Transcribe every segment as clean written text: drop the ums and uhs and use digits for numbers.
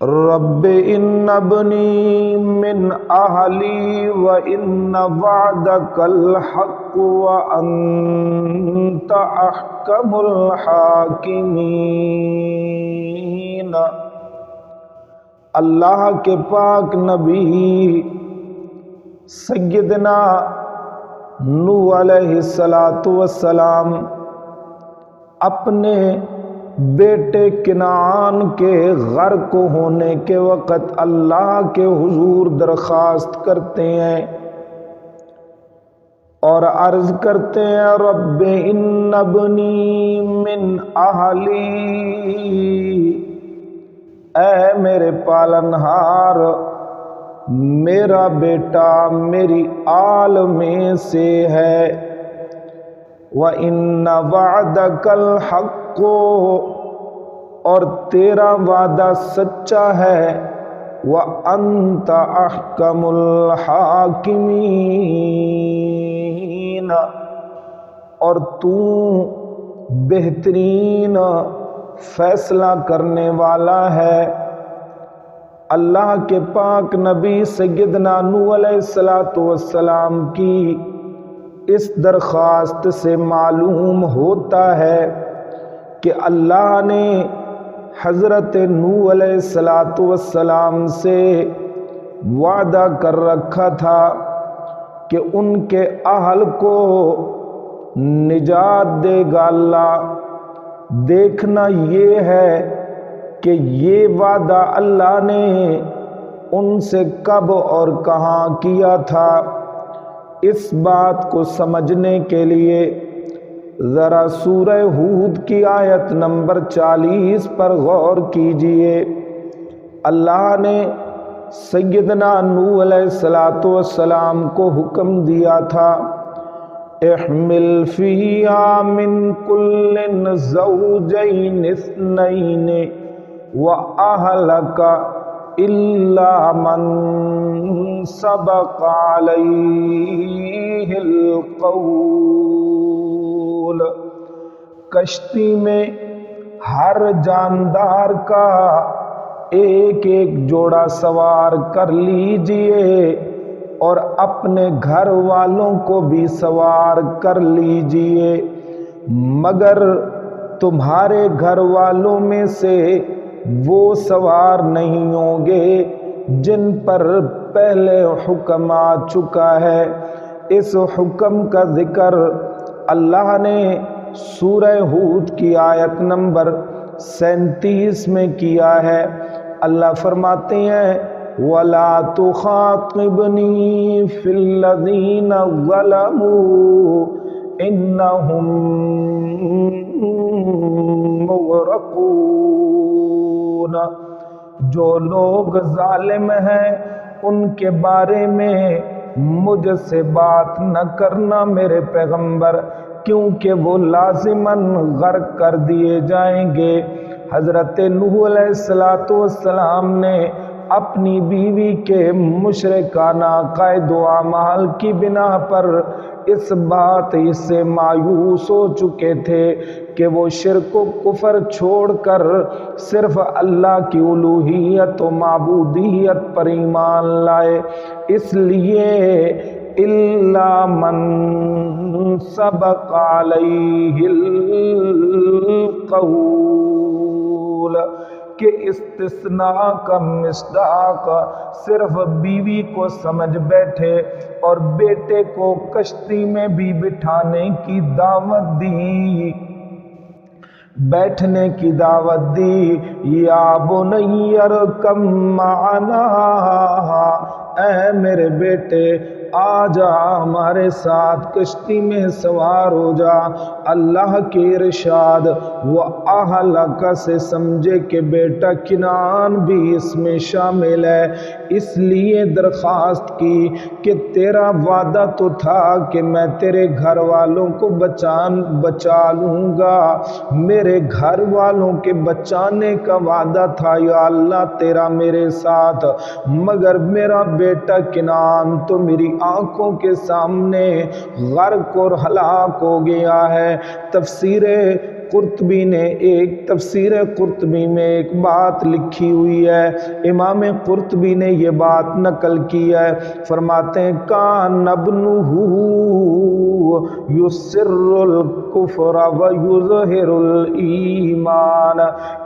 رب ان ابنی من اہلی وان وعدک الحق وانت احکم الحاکمین۔ اللہ کے پاک نبی سیدنا نوح علیہ السلام اپنے بیٹے کنعان کے غرق ہونے کے وقت اللہ کے حضور درخواست کرتے ہیں اور عرض کرتے ہیں رب ان ابنی من اہلی، اے میرے پالنہار میرا بیٹا میری آل میں سے ہے، وَإِنَّ وَعْدَكَ الْحَقُّ، اور تیرا وعدہ سچا ہے، وَأَنْتَ أَحْكَمُ الْحَاكِمِينَ، اور تو بہترین فیصلہ کرنے والا ہے۔ اللہ کے پاک نبی سیدنا نوح علیہ السلام کی اس درخواست سے معلوم ہوتا ہے کہ اللہ نے حضرت نوح علیہ السلام سے وعدہ کر رکھا تھا کہ ان کے اہل کو نجات دے گا اللہ۔ دیکھنا یہ ہے کہ یہ وعدہ اللہ نے ان سے کب اور کہاں کیا تھا۔ اس بات کو سمجھنے کے لیے ذرا سورہ ہود کی آیت نمبر 40 پر غور کیجئے۔ اللہ نے سیدنا نوح علیہ السلام کو حکم دیا تھا احمل فیہا من کل زوجین اثنین وَأَهْلَكَ إِلَّا مَنْ سَبَقَ عَلَيْهِ الْقَوْلُ، کشتی میں ہر جاندار کا ایک ایک جوڑا سوار کر لیجئے اور اپنے گھر والوں کو بھی سوار کر لیجئے، مگر تمہارے گھر والوں میں سے وہ سوار نہیں ہوں گے جن پر پہلے حکم آ چکا ہے۔ اس حکم کا ذکر اللہ نے سورہ ہود کی آیت نمبر 37 میں کیا ہے۔ اللہ فرماتے ہیں وَلَا تُخَاطِبْنِي فِي الَّذِينَ ظَلَمُوا إِنَّهُمْ مغرقون، جو لوگ ظالم ہیں ان کے بارے میں مجھ سے بات نہ کرنا میرے پیغمبر، کیونکہ وہ لازماً غرق کر دیے جائیں گے۔ حضرت نوح علیہ السلام نے اپنی بیوی کے مشرکانہ عقائد و اعمال کی بنا پر اس بات سے مایوس ہو چکے تھے کہ وہ شرک و کفر چھوڑ کر صرف اللہ کی الوہیت و معبودیت پر ایمان لائے۔ اس لیے الا من سبق علیہ القول کہ استثناء کا مصداق صرف بیوی کو سمجھ بیٹھے اور بیٹے کو کشتی میں بھی بٹھانے کی دعوت دی، بیٹھنے کی دعوت دی۔ یا بنی ارکب معنا، اے میرے بیٹے آ جا ہمارے ساتھ کشتی میں سوار ہو جا۔ اللہ کے ارشاد وَأَهْلَكَ سے سمجھے کہ بیٹا کنعان بھی اس میں شامل ہے، اس لیے درخواست کی کہ تیرا وعدہ تو تھا کہ میں تیرے گھر والوں کو بچا لوں گا، میرے گھر والوں کے بچانے کا وعدہ تھا یا اللہ تیرا میرے ساتھ، مگر میرا بیٹا کنعان تو میری آنکھوں کے سامنے غرق اور ہلاک ہو گیا ہے۔ تفسیر قرطبی میں ایک بات لکھی ہوئی ہے، امام قرطبی نے یہ بات نقل کی ہے، فرماتے ہیں کان ابنہ یسر الکفر و یظہر الایمان،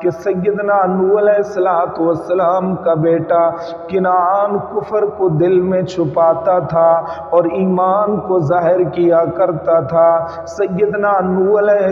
کہ سیدنا نوح علیہ السلام کا بیٹا کنعان کفر کو دل میں چھپاتا تھا اور ایمان کو ظاہر کیا کرتا تھا۔ سیدنا نوح علیہ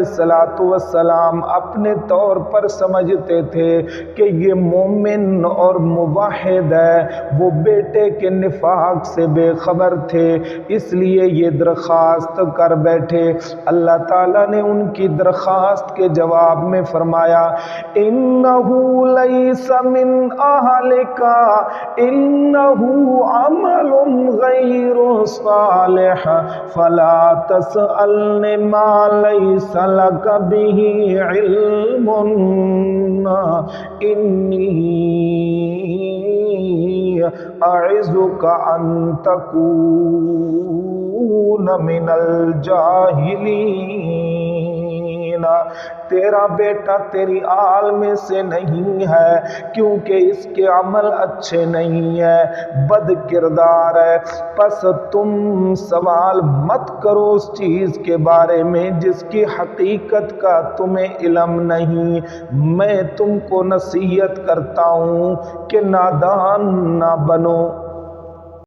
السلام اپنے طور پر سمجھتے تھے کہ یہ مومن اور موحد ہے، وہ بیٹے کے نفاق سے بے خبر تھے، اس لیے یہ درخواست کر بیٹھے۔ اللہ تعالیٰ نے ان کی درخواست کے جواب میں فرمایا اِنَّهُ لَيْسَ مِنْ أَهْلِكَ إِنَّهُ عَمَلٌ غَيْرُ صَالِحٍ فَلَا تَسْأَلْنِ مَا لَيْسَ لَكَ بِهِ عِلْمٌ إِنِّي أَعِظُكَ أَن تَكُونَ مِنَ الْجَاهِلِينَ، تیرا بیٹا تیری آل میں سے نہیں ہے کیونکہ اس کے عمل اچھے نہیں ہیں، بد کردار ہے، پس تم سوال مت کرو اس چیز کے بارے میں جس کی حقیقت کا تمہیں علم نہیں۔ میں تم کو نصیحت کرتا ہوں کہ نادان نہ بنو۔